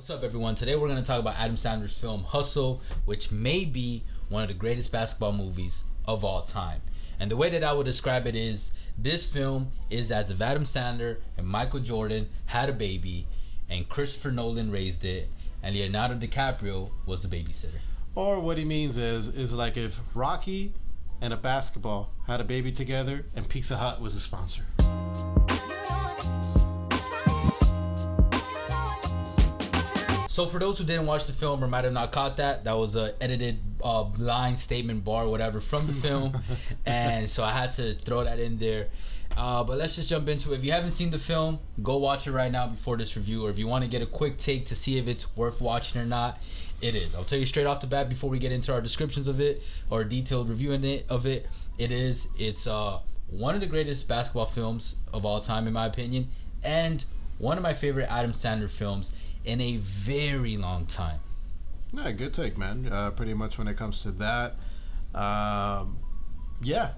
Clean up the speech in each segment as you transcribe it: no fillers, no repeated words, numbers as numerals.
What's up, everyone? Today we're going to talk about Adam Sandler's film Hustle, which may be one of the greatest basketball movies of all time. And the way that I would describe it is, this film is as if Adam Sandler and Michael Jordan had a baby, and Christopher Nolan raised it, and Leonardo DiCaprio was the babysitter. Or what he means is like if Rocky and a basketball had a baby together and Pizza Hut was a sponsor. So for those who didn't watch the film or might have not caught that was a edited line, statement, bar, whatever from the film. And so I had to throw that in there. But let's just jump into it. If you haven't seen the film, go watch it right now before this review. Or if you want to get a quick take to see if it's worth watching or not, it is. I'll tell you straight off the bat before we get into our descriptions of it or a detailed review of it. It's one of the greatest basketball films of all time, in my opinion, and one of my favorite Adam Sandler films in a very long time. Yeah, good take, man. Pretty much when it comes to that, yeah.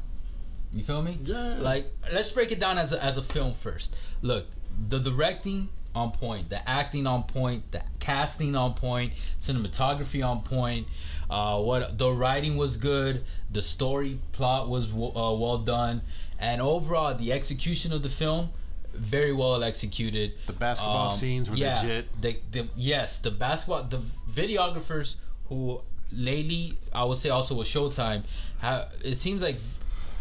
You feel me? Yeah. Like, let's break it down as a film first. Look, the directing on point, the acting on point, the casting on point, cinematography on point. What the writing was good, the story plot was well done, and overall the execution of the film very well executed. The basketball scenes were legit. The basketball, the videographers who lately, I would say also with Showtime, it seems like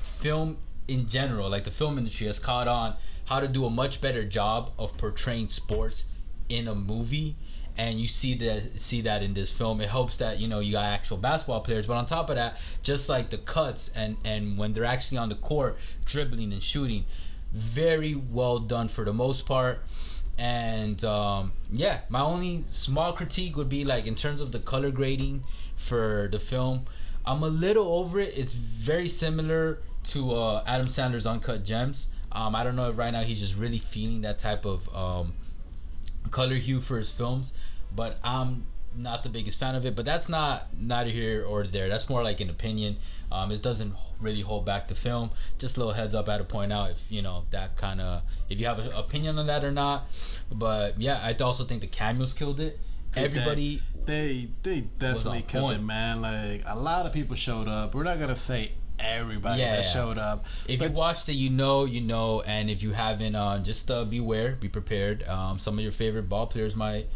film in general, like the film industry has caught on how to do a much better job of portraying sports in a movie. And you see that in this film. It helps that, you got actual basketball players, but on top of that, just like the cuts and when they're actually on the court dribbling and shooting, very well done for the most part. And my only small critique would be, like, in terms of the color grading for the film, I'm a little over it. It's very similar to Adam Sandler's Uncut Gems. I don't know if right now he's just really feeling that type of color hue for his films, but I'm not the biggest fan of it. But that's neither here or there. That's more like an opinion. It doesn't really hold back the film. Just a little heads up I had to point out if if you have an opinion on that or not. But yeah, I also think the cameos killed it. Everybody, they definitely killed it, man. Like, a lot of people showed up. We're not gonna say everybody that showed up. If you watched it, you know, and if you haven't, just beware, be prepared. Some of your favorite ball players might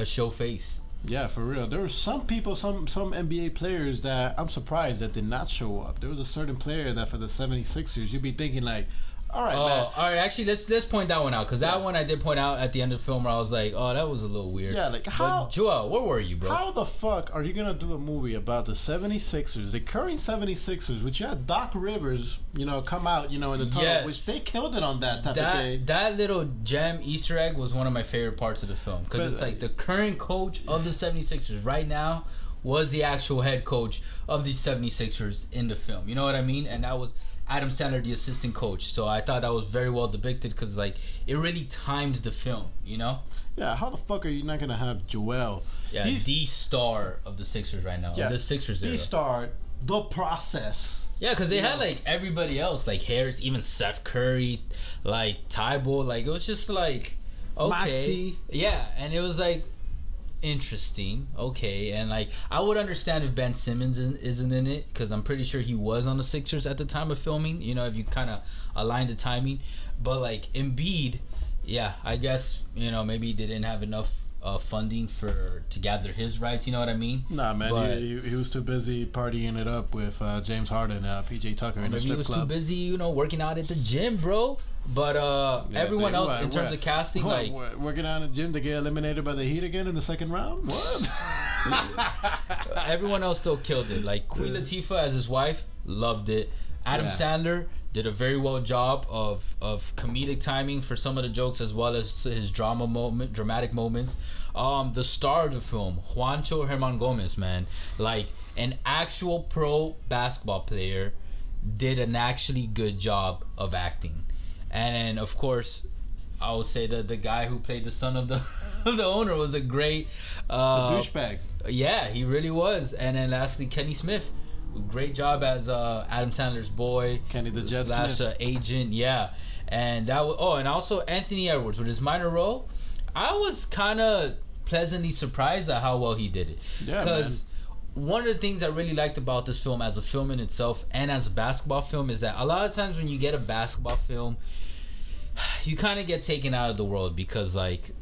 show face. Yeah, for real. There were some people, some NBA players that I'm surprised that did not show up. There was a certain player that for the 76ers, you'd be thinking like, all right, man. All right, actually, let's point that one out, because that one I did point out at the end of the film where I was like, oh, that was a little weird. Yeah, like, how... But Joel, where were you, bro? How the fuck are you going to do a movie about the 76ers, the current 76ers, which you had Doc Rivers, come out, in the tunnel, which they killed it on that type of day. That little gem Easter egg was one of my favorite parts of the film, because it's like the current coach of the 76ers right now was the actual head coach of the 76ers in the film. You know what I mean? And that was Adam Sandler, the assistant coach. So I thought that was very well depicted, because like it really times the film, Yeah, how the fuck are you not gonna have Joel? Yeah, he's the star of the Sixers right now. Yeah, the Sixers. The star, the process. Yeah, because they had like everybody else, like Harris, even Seth Curry, like Tybull. Like, it was just like, okay, Maxey. Yeah, and it was like interesting, okay, and like I would understand if Ben Simmons isn't in it, because I'm pretty sure he was on the Sixers at the time of filming, if you kind of align the timing. But like Embiid, yeah, I guess maybe they didn't have enough funding to gather his rights, you know what I mean? Nah, man, but he was too busy partying it up with James Harden, PJ Tucker in the strip club. He was too busy, working out at the gym, bro. But everyone else, in terms of casting, like working out in the gym to get eliminated by the Heat again in the second round. What? Everyone else still killed it. Like Queen Latifah as his wife, loved it. Adam Sandler did a very well job of comedic timing for some of the jokes, as well as his dramatic moments. The star of the film, Juancho Herman Gomez, man, like an actual pro basketball player, did an actually good job of acting. And of course, I would say that the guy who played the son of the owner was a great douchebag. Yeah, he really was. And then lastly, Kenny Smith, great job as Adam Sandler's boy, Kenny the Jet Smith agent. Yeah, and that was and also Anthony Edwards with his minor role. I was kind of pleasantly surprised at how well he did it. Yeah, because one of the things I really liked about this film as a film in itself and as a basketball film is that a lot of times when you get a basketball film, you kind of get taken out of the world because, like,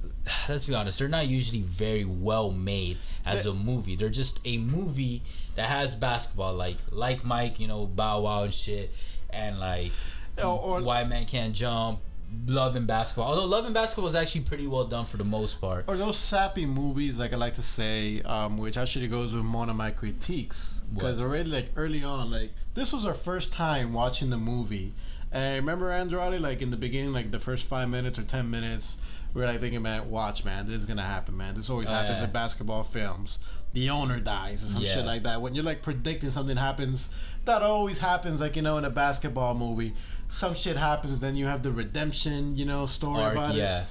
let's be honest, they're not usually very well made as a movie. They're just a movie that has basketball, like Mike, you know, Bow Wow and shit, and like White Man Can't Jump, Love and Basketball. Although Love and Basketball was actually pretty well done for the most part. Or those sappy movies, like I like to say, which actually goes with one of my critiques. Because already, like, early on, like, this was our first time watching the movie. And I remember, Andrade, like, in the beginning, like, the first 5 minutes or 10 minutes, we were, like, thinking, man, watch, man, this is going to happen, man. This always happens in basketball films. The owner dies or some shit like that. When you're, like, predicting something happens, that always happens, like, you know, in a basketball movie. Some shit happens, then you have the redemption, you know, story about it.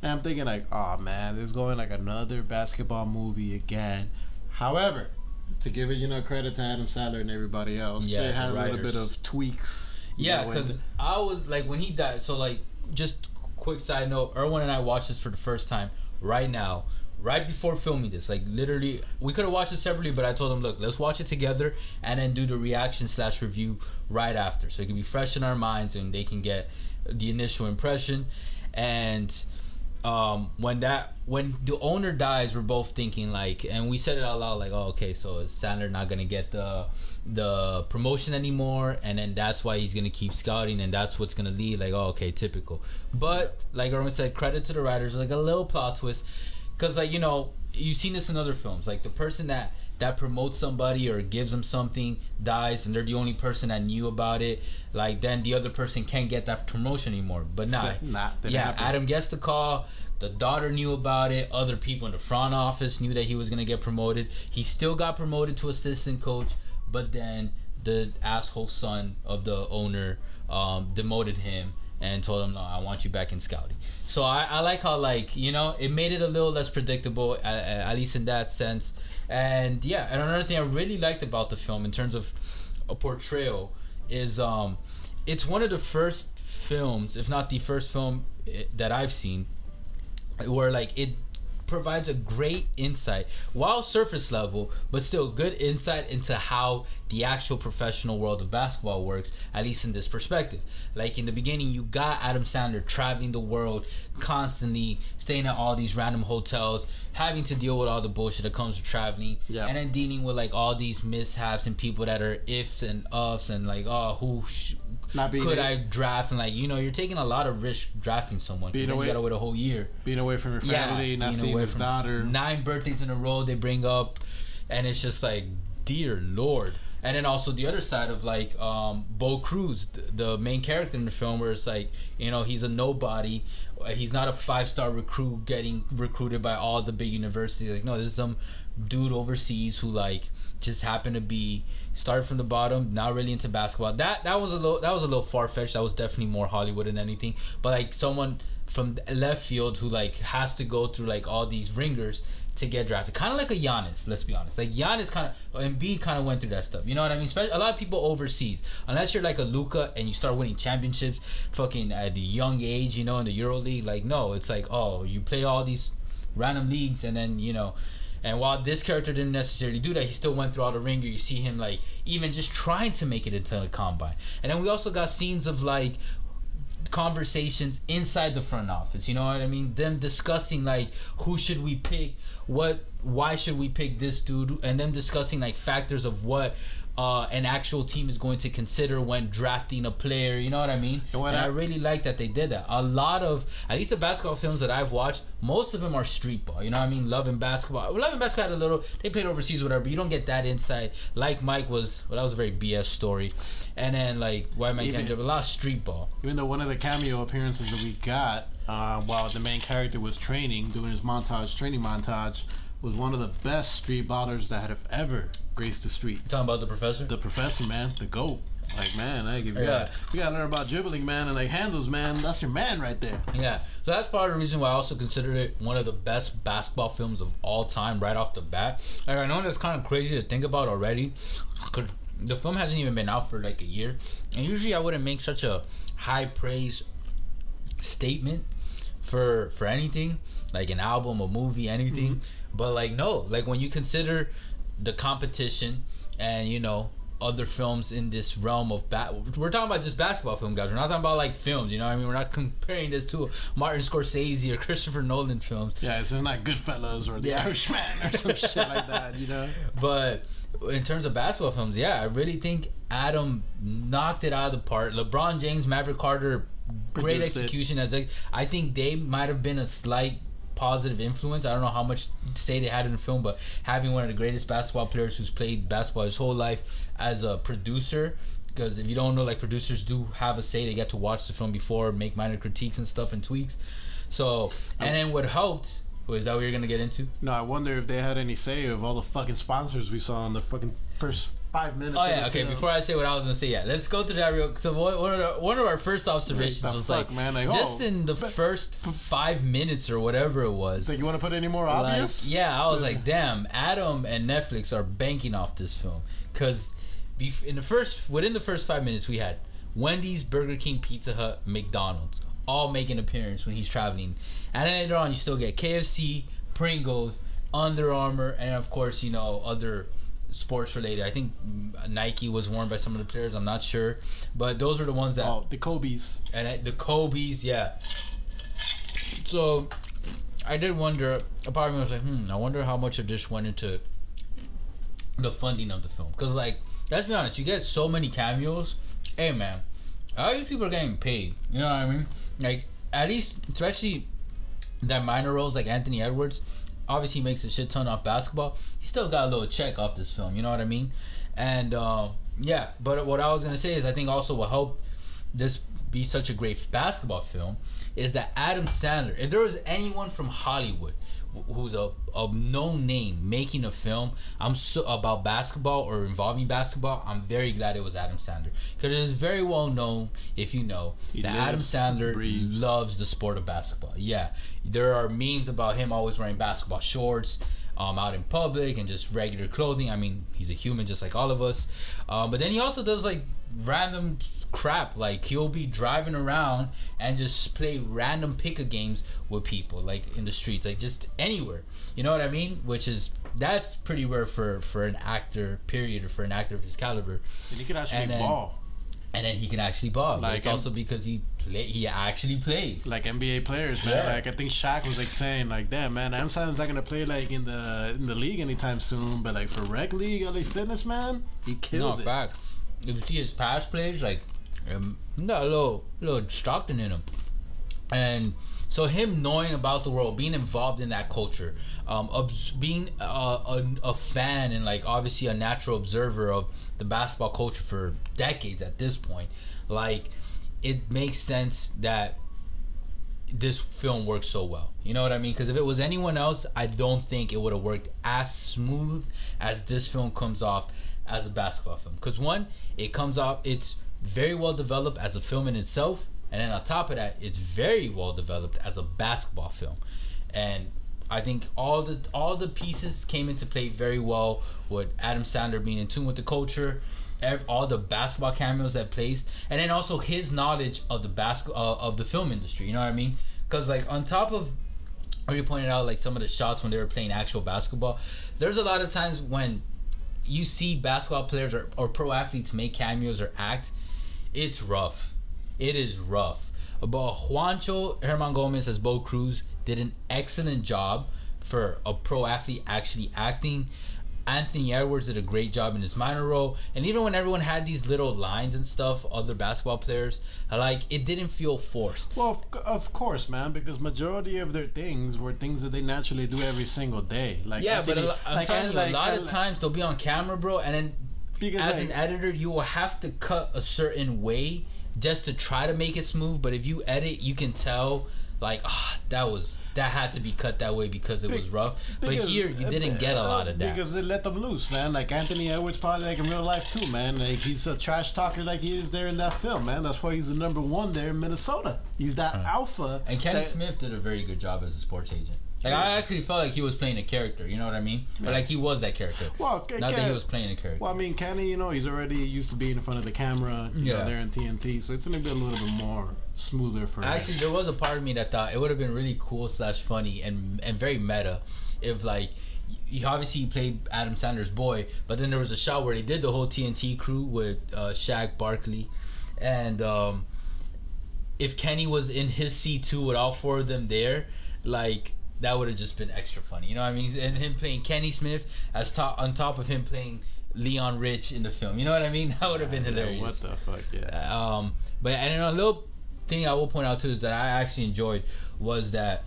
And I'm thinking, like, oh, man, this is going like another basketball movie again. However, to give it, you know, credit to Adam Sandler and everybody else, they had a little bit of tweaks. Yeah, because I was, like, when he died, so, like, just quick side note, Erwin and I watched this for the first time right now. Right before filming this, like, literally, we could have watched it separately, but I told him, look, let's watch it together and then do the reaction/review right after, so it can be fresh in our minds and they can get the initial impression. And when the owner dies, we're both thinking, like, and we said it out loud, like, oh, okay, so is Sandler not gonna get the promotion anymore, and then that's why he's gonna keep scouting, and that's what's gonna lead, like, oh, okay, typical. But like Erwin said, credit to the writers, like a little plot twist. Because, like, you know, you've seen this in other films. Like, the person that promotes somebody or gives them something dies, and they're the only person that knew about it. Like, then the other person can't get that promotion anymore. But Adam gets the call. The daughter knew about it. Other people in the front office knew that he was going to get promoted. He still got promoted to assistant coach. But then the asshole son of the owner demoted him and told him, no, I want you back in scouting. So I like how, like, you know, it made it a little less predictable, at least in that sense. And yeah, and another thing I really liked about the film in terms of a portrayal is it's one of the first films, if not the first film that I've seen, where, like, it provides a great insight, while surface level, but still good insight into how the actual professional world of basketball works, at least in this perspective. Like, in the beginning, you got Adam Sandler traveling the world constantly, staying at all these random hotels, having to deal with all the bullshit that comes with traveling, and then dealing with, like, all these mishaps and people that are ifs and uffs, and, like, oh, I draft, and, like, you know, you're taking a lot of risk drafting someone. You gotta wait a whole year, being away from your family, not seeing his daughter, 9 birthdays in a row they bring up, and it's just like, dear Lord. And then also the other side of, like, Bo Cruz, the main character in the film, where it's like, you know, he's a nobody. He's not a 5-star recruit getting recruited by all the big universities. Like, no, this is some dude overseas who, like, just happened to be started from the bottom, not really into basketball. That was a little far-fetched. That was definitely more Hollywood than anything. But, like, someone from left field who, like, has to go through, like, all these ringers to get drafted, kind of like a Giannis. Let's be honest. Like, Giannis Embiid kind of went through that stuff. You know what I mean? Especially a lot of people overseas, unless you're like a Luka and you start winning championships, fucking at the young age, you know, in the Euro League. Like, no, it's like, oh, you play all these random leagues, and then, you know. And while this character didn't necessarily do that, he still went through all the ringer. You see him, like, even just trying to make it into the combine. And then we also got scenes of, like, conversations inside the front office, you know what I mean? Them discussing, like, who should we pick, why should we pick this dude, and them discussing, like, factors of what an actual team is going to consider when drafting a player, you know what I mean? And I really like that they did that. A lot of, at least the basketball films that I've watched, most of them are street ball, you know what I mean? Love and Basketball had a little, they played overseas, whatever, but you don't get that insight. Like Mike was, well, that was a very BS story. And then, like, White Man Can't Jump, a lot of street ball. Even though one of the cameo appearances that we got while the main character was training, doing his training montage, was one of the best street ballers that have ever graced the streets. You talking about the professor? The professor, man. The GOAT. Like, man, if you gotta learn about dribbling, man, and, like, handles, man. That's your man right there. Yeah. So that's part of the reason why I also consider it one of the best basketball films of all time right off the bat. Like, I know that's kind of crazy to think about already, because the film hasn't even been out for, like, a year. And usually I wouldn't make such a high praise statement for anything, like an album, a movie, anything. But like no, like when you consider the competition and you know other films in this realm of we're talking about just basketball film, guys. We're not talking about like films, you know what I mean? We're not comparing this to Martin Scorsese or Christopher Nolan films. Yeah, it's not Goodfellas or The Irishman or some shit like that, you know? But in terms of basketball films, yeah, I really think Adam knocked it out of the park. LeBron James, Maverick Carter, great execution. I think they might have been a slight positive influence. I don't know how much say they had in the film, but having one of the greatest basketball players who's played basketball his whole life as a producer, because if you don't know, like producers do have a say. They get to watch the film before, make minor critiques and stuff and tweaks. So, and then what helped, is that what you're gonna get into? No, I wonder if they had any say of all the fucking sponsors we saw in the fucking first 5 minutes. Oh yeah, okay. Film. Before I say what I was gonna say, yeah, let's go through that real. So one of our first observations was like, man, like, just in the first 5 minutes or whatever it was. So you want to put any more obvious? Like, yeah, I was like, damn, Adam and Netflix are banking off this film, because within the first 5 minutes we had Wendy's, Burger King, Pizza Hut, McDonald's all make an appearance when he's traveling, and then later on you still get KFC, Pringles, Under Armour, and of course you know other sports related. I think Nike was worn by some of the players. I'm not sure, but those are the ones that. Oh, the Kobe's. And the Kobe's, yeah. So I did wonder. A part of me was like, I wonder how much of this went into the funding of the film. Because like, let's be honest, you get so many cameos. Hey man, all these people are getting paid. You know what I mean? Like at least, especially that minor roles like Anthony Edwards. Obviously, he makes a shit ton off basketball. He still got a little check off this film. You know what I mean? And yeah, but what I was gonna say is, I think also what helped this be such a great basketball film is that Adam Sandler. If there was anyone from Hollywood who's a known name making a film about basketball or involving basketball, I'm very glad it was Adam Sandler, because it is very well known, if you know, that Adam Sandler loves the sport of basketball. Yeah, there are memes about him always wearing basketball shorts out in public and just regular clothing. I mean, he's a human just like all of us, but then he also does like random crap, like he'll be driving around and just play random pick-a games with people, like in the streets, like just anywhere, you know what I mean? That's pretty rare for an actor, period, or for an actor of his caliber. And he can actually ball. And then he can actually ball. Like, but it's also because he actually plays. Like NBA players, man. Yeah. Like I think Shaq was like saying, like, damn man, I'm not gonna play like in the league anytime soon, but like for rec league, LA Fitness, man, he kills it. Fact. If you see his past plays, like he got a little Stockton in him. And so him knowing about the world, being involved in that culture, being a fan and like obviously a natural observer of the basketball culture for decades at this point, like it makes sense that this film works so well. You know what I mean? Because if it was anyone else, I don't think it would have worked as smooth as this film comes off as a basketball film. Because one, it comes off, it's very well developed as a film in itself, and then on top of that, it's very well developed as a basketball film. And I think all the pieces came into play very well, with Adam Sandler being in tune with the culture, all the basketball cameos that placed, and then also his knowledge of the film industry. You know what I mean? Because like on top of what you pointed out, like some of the shots when they were playing actual basketball, there's a lot of times when you see basketball players or pro athletes make cameos or act, it's rough. It is rough. But Juancho Herman Gomez as Bo Cruz did an excellent job for a pro athlete actually acting. Anthony Edwards did a great job in his minor role, and even when everyone had these little lines and stuff, other basketball players, like it didn't feel forced. Well, of course, man, because majority of their things were things that they naturally do every single day. Like yeah, but I'm telling you, a lot of times they'll be on camera, bro, and then as an editor, you will have to cut a certain way just to try to make it smooth. But if you edit, you can tell like that had to be cut that way because it was rough. But here you didn't get a lot of that because they let them loose, man. Like Anthony Edwards, probably like in real life too, man. Like he's a trash talker like he is there in that film, man. That's why he's the #1 there in Minnesota. He's that alpha. And Kenny Smith did a very good job as a sports agent. Like I actually felt like he was playing a character. You know what I mean? Or like he was that character. Well, not that he was playing a character. Well, I mean, Kenny, he's already used to being in front of the camera. You know, there in TNT, so it's gonna be a little bit more smoother for him. Actually, there was a part of me that thought it would have been really cool / funny and very meta if like. He obviously played Adam Sandler's boy, but then there was a shot where they did the whole TNT crew with Shaq Barkley, and if Kenny was in his seat too with all 4 of them there, like that would have just been extra funny. You know what I mean? And him playing Kenny Smith on top of him playing Leon Rich in the film. You know what I mean? That would have been hilarious. What the fuck? Yeah. But and a little thing I will point out too is that I actually enjoyed was that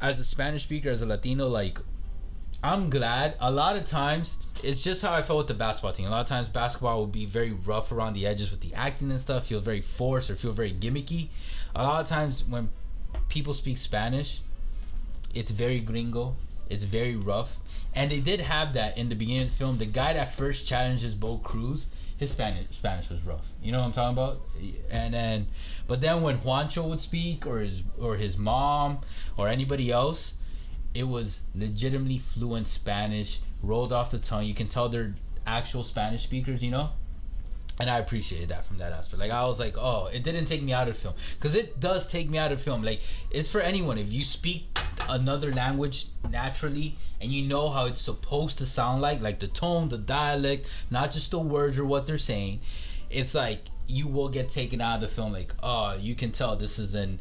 as a Spanish speaker, as a Latino, like. I'm glad. A lot of times, it's just how I felt with the basketball team. A lot of times, basketball will be very rough around the edges with the acting and stuff. Feel very forced or feel very gimmicky. A lot of times, when people speak Spanish, it's very gringo. It's very rough. And they did have that in the beginning of the film. The guy that first challenges Bo Cruz, his Spanish was rough. You know what I'm talking about? But then when Juancho would speak, or his mom, or anybody else, it was legitimately fluent Spanish, rolled off the tongue. You can tell they're actual Spanish speakers, you know? And I appreciated that from that aspect. Like, I was like, oh, it didn't take me out of the film. Because it does take me out of the film. Like, it's for anyone. If you speak another language naturally and you know how it's supposed to sound like the tone, the dialect, not just the words or what they're saying, it's like you will get taken out of the film. Like, oh, you can tell this is an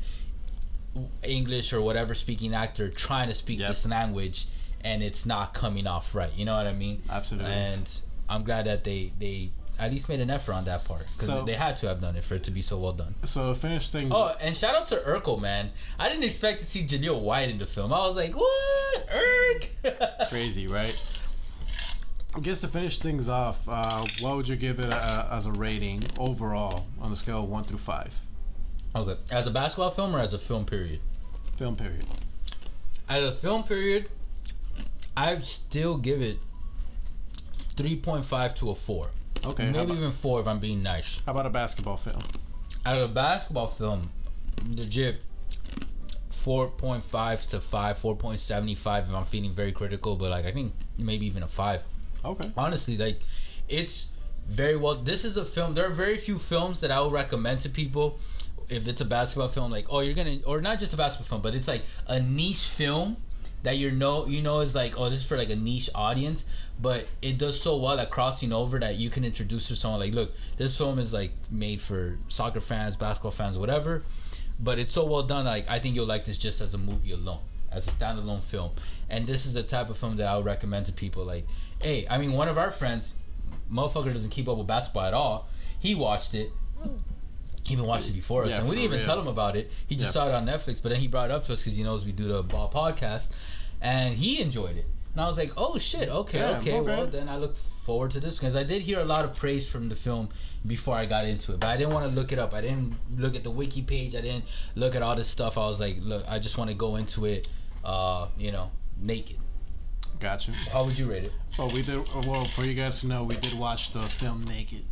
English or whatever speaking actor trying to speak this language and it's not coming off right. You know what I mean? Absolutely. And I'm glad that they at least made an effort on that part because they had to have done it for it to be so well done. So finish things. Oh, and shout out to Urkel, man. I didn't expect to see Jaleel White in the film. I was like, what? Urk? Crazy, right? I guess to finish things off, what would you give it as a rating overall on a scale of 1 through 5? Okay. As a basketball film or as a film period? Film period. As a film period, I'd still give it 3.5 to a 4. Okay. Maybe even 4 if I'm being nice. How about a basketball film? As a basketball film, legit 4.5 to 5, 4.75 if I'm feeling very critical, but like I think maybe even a 5. Okay. Honestly, like it's very well. This is a film. There are very few films that I would recommend to people if it's a basketball film, like, oh, you're gonna, or not just a basketball film, but it's like a niche film that you know is like, oh, this is for like a niche audience, but it does so well at crossing over that you can introduce to someone like, look, this film is like made for soccer fans, basketball fans, whatever, but it's so well done, like I think you'll like this just as a movie alone, as a standalone film. And this is the type of film that I would recommend to people. Like, hey, I mean, one of our friends, motherfucker doesn't keep up with basketball at all, he watched it. He even watched it before us, and we didn't even tell him about it. He just saw it on Netflix, but then he brought it up to us because he knows we do the ball podcast, and he enjoyed it. And I was like, oh shit, okay. Well, then I look forward to this because I did hear a lot of praise from the film before I got into it, but I didn't want to look it up. I didn't look at the wiki page. I didn't look at all this stuff. I was like, look, I just want to go into it, naked. Gotcha. How would you rate it? Well, for you guys to know, we did watch the film naked.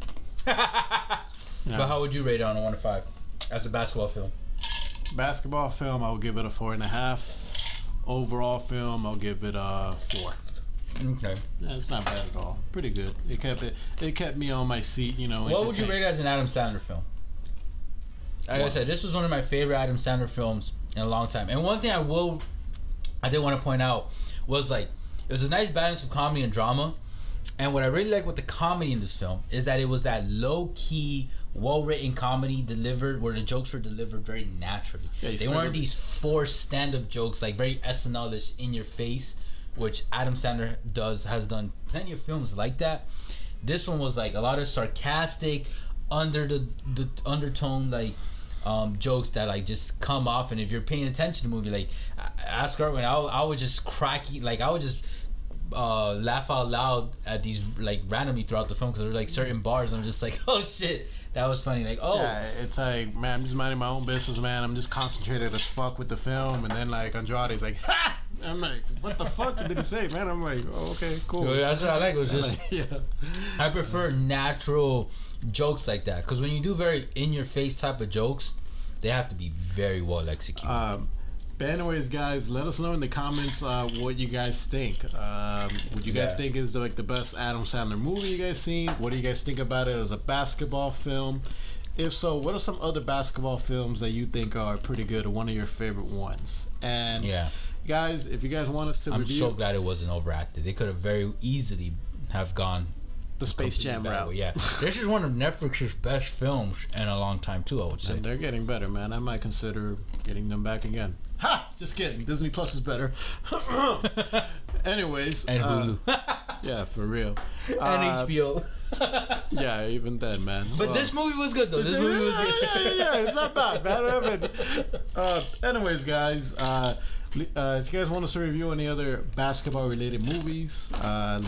But how would you rate it on a 1 to 5 as a basketball film? Basketball film, I'll give it a 4.5. Overall film, I'll give it a 4. Okay. Yeah, it's not bad at all. Pretty good. It kept me on my seat, What would you rate it as an Adam Sandler film? Like I said, this was one of my favorite Adam Sandler films in a long time. And one thing I did want to point out was like it was a nice balance of comedy and drama. And what I really like with the comedy in this film is that it was that low-key, well-written comedy delivered where the jokes were delivered very naturally. Yeah, they weren't these forced stand-up jokes, like very SNL-ish, in your face, which Adam Sandler has done plenty of films like that. This one was like a lot of sarcastic, under the undertone, like jokes that like just come off. And if you're paying attention to the movie, like ask Arwin, I would just I would just laugh out loud at these like randomly throughout the film because there's like certain bars I'm just like, oh shit, that was funny. Like, oh yeah, it's like, man, I'm just minding my own business, man. I'm just concentrated as fuck with the film, and then like Andrade's like, ha! I'm like, what the fuck did he say, man? I'm like, oh, okay, cool. So that's what I like. It was just yeah. I prefer natural jokes like that because when you do very in your face type of jokes, they have to be very well executed. But anyways, guys, let us know in the comments what you guys think. Would you guys think is the best Adam Sandler movie you guys seen? What do you guys think about it as a basketball film? If so, what are some other basketball films that you think are pretty good or one of your favorite ones? And guys, if you guys want us to I'm review... so glad it wasn't overacted. They could have very easily have gone the Space Jam route. Yeah. This is one of Netflix's best films in a long time, too, I would say. And they're getting better, man. I might consider getting them back again. Ha! Just kidding. Disney Plus is better. Anyways. And Hulu. Yeah, for real. And HBO. Yeah, even then, man. But this movie was good, though. This movie was good. Yeah, it's not bad, man. Anyways, guys, if you guys want us to review any other basketball-related movies,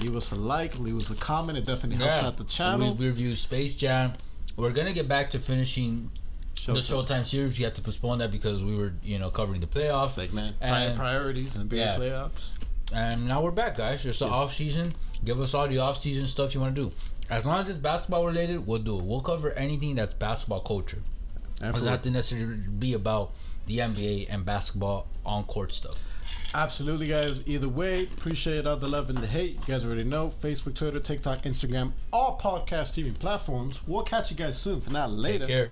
leave us a like, leave us a comment. It definitely helps out the channel. We've reviewed Space Jam. We're going to get back to finishing the Showtime series. We had to postpone that because we were, covering the playoffs. Like, man, priorities and NBA playoffs. And now we're back, guys. It's the off season. Give us all the off season stuff you want to do. As long as it's basketball related, we'll do it. We'll cover anything that's basketball culture. It doesn't have to necessarily be about the NBA and basketball on court stuff. Absolutely, guys. Either way, appreciate all the love and the hate. You guys already know. Facebook, Twitter, TikTok, Instagram, all podcast streaming platforms. We'll catch you guys soon. For now, later. Take care.